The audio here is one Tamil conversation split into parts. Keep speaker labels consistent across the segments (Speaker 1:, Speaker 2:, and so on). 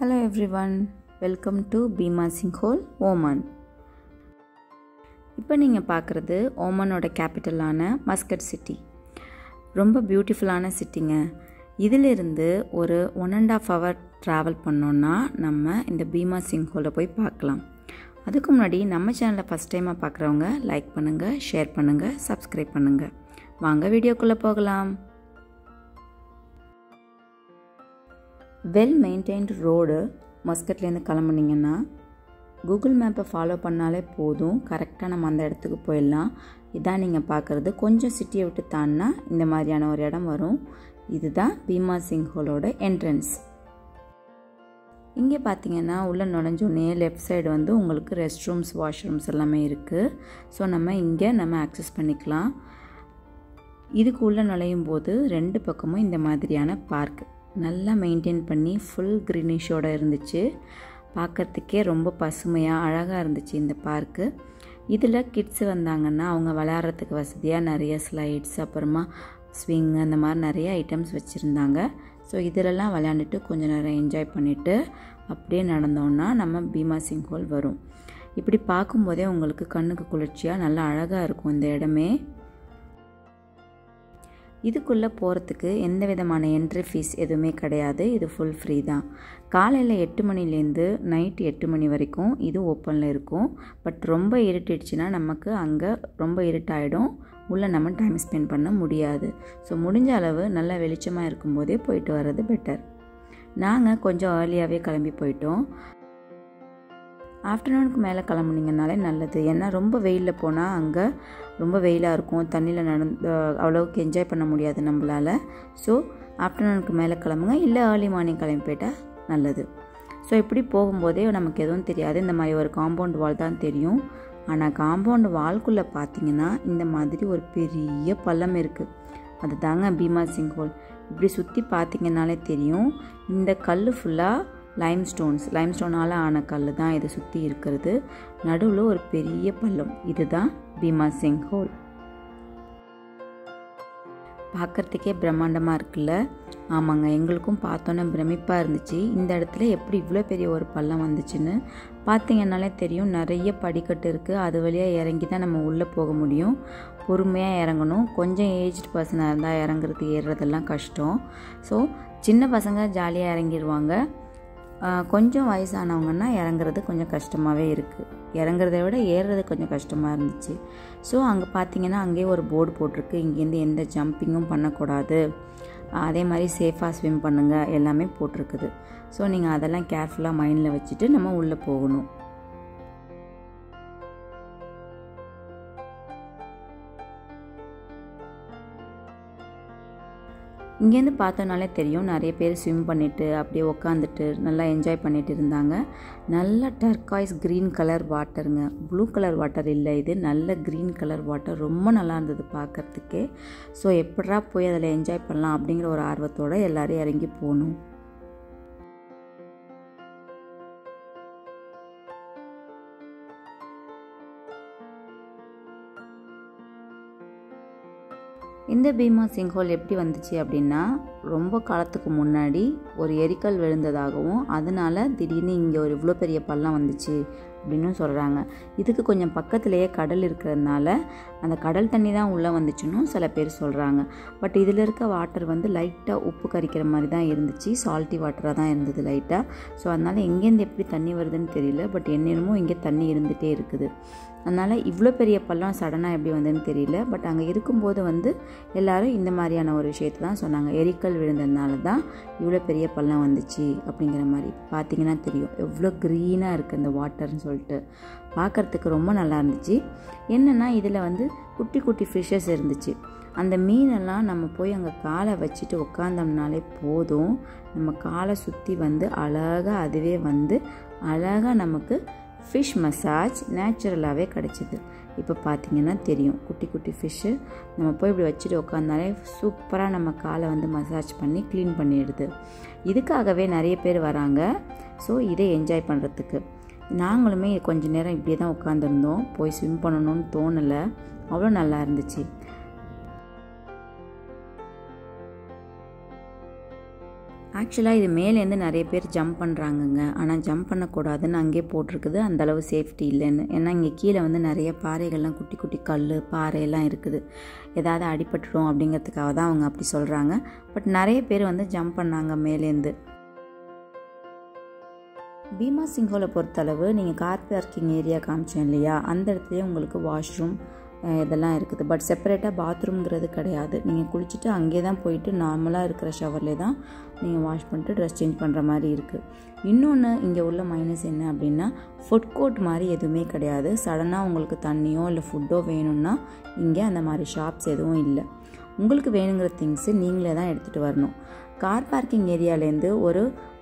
Speaker 1: Hello everyone, welcome to Bhima Sinkhole, Oman. இப்போ நீங்கள் பார்க்குறது ஓமனோட கேபிட்டலான மஸ்கட் சிட்டி. ரொம்ப பியூட்டிஃபுல்லான சிட்டிங்க. இதிலிருந்து ஒரு 1.5 hour ட்ராவல் பண்ணோன்னா நம்ம இந்த பீமா சிங்ஹோலை போய் பார்க்கலாம். அதுக்கு முன்னாடி நம்ம சேனலை ஃபஸ்ட் டைமாக பார்க்குறவங்க லைக் பண்ணுங்கள், ஷேர் பண்ணுங்கள், சப்ஸ்கிரைப் பண்ணுங்கள். வாங்க வீடியோக்குள்ளே போகலாம். வெல் மெயின்டைன்டு ரோடு மஸ்கட்லேருந்து கிளம்புனீங்கன்னா கூகுள் மேப்பை ஃபாலோ பண்ணாலே போதும், கரெக்டாக நம்ம அந்த இடத்துக்கு போயிடலாம். இதான் நீங்கள் பார்க்குறது. கொஞ்சம் சிட்டியை விட்டு தாண்டினா இந்த மாதிரியான ஒரு இடம் வரும். இதுதான் பீமா சிங்ஹோலோட என்ட்ரன்ஸ். இங்கே பார்த்தீங்கன்னா உள்ளே நுழைஞ்சோடனே லெஃப்ட் சைடு வந்து உங்களுக்கு ரெஸ்ட் ரூம்ஸ், வாஷ்ரூம்ஸ் எல்லாமே இருக்குது. ஸோ நம்ம இங்கே ஆக்சஸ் பண்ணிக்கலாம். இதுக்கு உள்ளே நுழையும் போது 2 பக்கமும் இந்த மாதிரியான பார்க் நல்லா மெயின்டைன் பண்ணி ஃபுல் க்ரீனிஷோடு இருந்துச்சு. பார்க்குறதுக்கே ரொம்ப பசுமையாக அழகாக இருந்துச்சு இந்த பார்க்கு. இதில் கிட்ஸு வந்தாங்கன்னா அவங்க விளையாடுறதுக்கு வசதியாக நிறைய ஸ்லைட்ஸ், அப்புறமா ஸ்விங், அந்த மாதிரி நிறைய ஐட்டம்ஸ் வச்சுருந்தாங்க. ஸோ இதிலெல்லாம் விளையாண்டுட்டு கொஞ்சம் நேரம் என்ஜாய் பண்ணிவிட்டு அப்படியே நடந்தோன்னா நம்ம பீமா சிங்ஹோல் வரும். இப்படி பார்க்கும்போதே உங்களுக்கு கண்ணுக்கு குளிர்ச்சியாக நல்லா அழகாக இருக்கும் இந்த இடமே. இதுக்குள்ளே போகிறதுக்கு எந்த விதமான என்ட்ரி ஃபீஸ் எதுவுமே கிடையாது. இது ஃபுல் ஃப்ரீ தான். காலையில் 8 மணிலேருந்து நைட்டு 8 மணி வரைக்கும் இது ஓப்பனில் இருக்கும். பட் ரொம்ப இருட்டிடுச்சுன்னா நமக்கு அங்கே ரொம்ப இருட்டாயிடும், உள்ளே நம்ம டைம் ஸ்பெண்ட் பண்ண முடியாது. ஸோ முடிஞ்ச அளவு நல்லா வெளிச்சமாக இருக்கும்போதே போயிட்டு வர்றது பெட்டர். நாங்கள் கொஞ்சம் ஏர்லியாகவே கிளம்பி போயிட்டோம். ஆஃப்டர்நூனுக்கு மேலே கிளம்புனீங்கனாலே நல்லது. ஏன்னா ரொம்ப வெயிலில் போனால் அங்கே ரொம்ப வெயிலாக இருக்கும், தண்ணியில் அவ்வளோவுக்கு என்ஜாய் பண்ண முடியாது நம்மளால். ஸோ ஆஃப்டர்நூனுக்கு மேலே கிளம்புங்க, இல்லை ஏர்லி மார்னிங் கிளம்பி போயிட்டால் நல்லது. ஸோ இப்படி போகும்போதே நமக்கு எதுவும் தெரியாது, இந்த மாதிரி ஒரு காம்பவுண்ட் வால் தான் தெரியும். ஆனால் காம்பவுண்ட் வால்குள்ளே பார்த்தீங்கன்னா இந்த மாதிரி ஒரு பெரிய பள்ளம் இருக்குது. அது தாங்க பீமா சிங்ஹோல். இப்படி சுற்றி பார்த்தீங்கன்னாலே தெரியும். இந்த கல் ஃபுல்லாக லைம்ஸ்டோனால் ஆன கல் தான் இதை சுற்றி இருக்கிறது. நடுவில் ஒரு பெரிய பள்ளம். இதுதான் பீமா சிங்ஹோல். பார்க்குறதுக்கே பிரம்மாண்டமாக இருக்குல்ல? ஆமாங்க, எங்களுக்கும் பார்த்தோன்னே பிரமிப்பாக இருந்துச்சு. இந்த இடத்துல எப்படி இவ்வளோ பெரிய ஒரு பள்ளம் வந்துச்சுன்னு பார்த்தீங்கன்னாலே தெரியும். நிறைய படிக்கட்டு இருக்குது. அது வழியாக இறங்கி தான் நம்ம உள்ளே போக முடியும். பொறுமையாக இறங்கணும். கொஞ்சம் ஏஜ்டு பர்சனாக இருந்தால் இறங்குறது ஏறுறதெல்லாம் கஷ்டம். ஸோ சின்ன பசங்க ஜாலியாக இறங்கிடுவாங்க. கொஞ்சம் வயசானவங்கன்னா இறங்குறது கொஞ்சம் கஷ்டமாகவே இருக்குது. இறங்குறத விட ஏறுறது கொஞ்சம் கஷ்டமாக இருந்துச்சு. ஸோ அங்கே பார்த்தீங்கன்னா அங்கேயே ஒரு போர்டு போட்டிருக்கு, இங்கேருந்து எந்த ஜம்பிங்கும் பண்ணக்கூடாது, அதே மாதிரி சேஃபாக ஸ்விம் பண்ணுங்கள் எல்லாமே போட்டிருக்குது. ஸோ நீங்கள் அதெல்லாம் கேர்ஃபுல்லாக மைண்டில் வச்சுட்டு நம்ம உள்ளே போகணும். இங்கேருந்து பார்த்தோன்னாலே தெரியும், நிறைய பேர் ஸ்விம் பண்ணிவிட்டு அப்படியே உக்காந்துட்டு நல்லா என்ஜாய் பண்ணிட்டு இருந்தாங்க. நல்ல டர்காய்ஸ் க்ரீன் கலர் வாட்டருங்க, ப்ளூ கலர் வாட்டர் இல்லை, இது நல்ல க்ரீன் கலர் வாட்டர். ரொம்ப நல்லா இருந்தது பார்க்குறதுக்கே. ஸோ எப்படா போய் அதில் என்ஜாய் பண்ணலாம் அப்படிங்கிற ஒரு ஆர்வத்தோடு எல்லோரும் இறங்கி போகணும். இந்த பீமா சிங்ஹோல் எப்படி வந்துச்சு அப்படின்னா, ரொம்ப காலத்துக்கு முன்னாடி ஒரு எரிக்கல் விழுந்ததாகவும் அதனால் திடீர்னு இங்கே ஒரு இவ்வளோ பெரிய பள்ளம் வந்துச்சு அப்படின்னு சொல்கிறாங்க. இதுக்கு கொஞ்சம் பக்கத்துலேயே கடல் இருக்கிறதுனால அந்த கடல் தண்ணி தான் உள்ளே வந்துச்சுன்னு சில பேர் சொல்கிறாங்க. பட் இதில் இருக்க வாட்டர் வந்து லைட்டாக உப்பு கரிக்கிற மாதிரி தான் இருந்துச்சு, சால்ட்டி வாட்டராக தான் இருந்தது லைட்டாக. ஸோ அதனால் எங்கேருந்து எப்படி தண்ணி வருதுன்னு தெரியல, பட் என்னென்னமோ இங்கே தண்ணி இருந்துகிட்டே இருக்குது. அதனால் இவ்வளோ பெரிய பள்ளம் சடனாக எப்படி வந்ததுன்னு தெரியல. பட் அங்கே இருக்கும்போது வந்து எல்லோரும் இந்த மாதிரியான ஒரு விஷயத்தை தான் சொன்னாங்க, எரிக்கல் விழுந்ததுனால தான் இவ்வளோ பெரிய பள்ளம் வந்துச்சு அப்படிங்கிற மாதிரி. பார்த்திங்கன்னா தெரியும் எவ்வளோ க்ரீனாக இருக்குது இந்த வாட்டர்னு சொல்லிட்டு. பார்க்குறதுக்கு ரொம்ப நல்லா இருந்துச்சு. என்னென்னா இதில் வந்து குட்டி குட்டி ஃபிஷ்ஷஸ் இருந்துச்சு. அந்த மீனெல்லாம் நம்ம போய் அங்கே காலை வச்சுட்டு உட்காந்தோம்னாலே போதும், நம்ம காலை சுற்றி வந்து அழகாக அதுவே வந்து அழகாக நமக்கு ஃபிஷ் மசாஜ் நேச்சுரலாகவே கிடச்சிது. இப்போ பார்த்திங்கன்னா தெரியும் குட்டி குட்டி ஃபிஷ்ஷு நம்ம போய் இப்படி வச்சுட்டு உட்காந்தாலே சூப்பராக நம்ம காலை வந்து மசாஜ் பண்ணி க்ளீன் பண்ணிடுது. இதுக்காகவே நிறைய பேர் வராங்க. ஸோ இதை என்ஜாய் பண்ணுறதுக்கு நாங்களுமே கொஞ்சம் நேரம் இப்படியே தான் உட்காந்துருந்தோம். போய் ஸ்விம் பண்ணணும்னு தோணலை, அவ்வளோ நல்லா இருந்துச்சு. ஆக்சுவலாக இது மேலேருந்து நிறைய பேர் ஜம்ப் பண்ணுறாங்கங்க. ஆனால் ஜம்ப் பண்ணக்கூடாதுன்னு அங்கேயே போட்டிருக்குது, அந்தளவு சேஃப்டி இல்லைன்னு. ஏன்னா இங்கே கீழே வந்து நிறைய பாறைகள்லாம், குட்டி குட்டி கல் பாறையெல்லாம் இருக்குது. ஏதாவது அடிபட்டுடும் அப்படிங்கிறதுக்காக தான் அவங்க அப்படி சொல்கிறாங்க. பட் நிறைய பேர் வந்து ஜம்ப் பண்ணாங்க மேலேருந்து. பீமா சிங்கோலை பொறுத்தளவு நீங்கள் கார் பார்க்கிங் ஏரியா காமிச்சேன் இல்லையா, அந்த இடத்துலையே உங்களுக்கு வாஷ்ரூம் இதெல்லாம் இருக்குது. பட் செப்பரேட்டாக பாத்ரூம்ங்கிறது கிடையாது. நீங்கள் குளிச்சுட்டு அங்கே தான் போயிட்டு நார்மலாக இருக்கிற ஷவர்லேயே தான் நீங்கள் வாஷ் பண்ணிட்டு ட்ரெஸ் சேஞ்ச் பண்ணுற மாதிரி இருக்குது. இன்னொன்று இங்கே உள்ள மைனஸ் என்ன அப்படின்னா, ஃபுட் கோர்ட் மாதிரி எதுவுமே கிடையாது. சடனாக உங்களுக்கு தண்ணியோ இல்லை ஃபுட்டோ வேணும்னா இங்கே அந்த மாதிரி ஷாப்ஸ் எதுவும் இல்லை. உங்களுக்கு வேணுங்கிற திங்ஸு நீங்களே தான் எடுத்துகிட்டு வரணும். கார் பார்க்கிங் ஏரியாலேருந்து ஒரு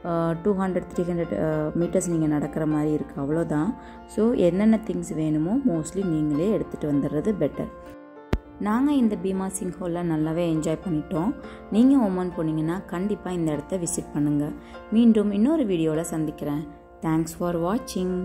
Speaker 1: 200-300 மீட்டர்ஸ் நீங்கள் நடக்கிற மாதிரி இருக்குது, அவ்வளோதான். ஸோ என்னென்ன திங்ஸ் வேணுமோ மோஸ்ட்லி நீங்களே எடுத்துகிட்டு வந்துடுறது பெட்டர். நாங்கள் இந்த பீமா சிங்கோலில் நல்லாவே என்ஜாய் பண்ணிட்டோம். நீங்கள் ஒமன் போனீங்கன்னா கண்டிப்பாக இந்த இடத்த விசிட் பண்ணுங்கள். மீண்டும் இன்னொரு வீடியோவில் சந்திக்கிறேன். தேங்க்ஸ் ஃபார் வாட்சிங்.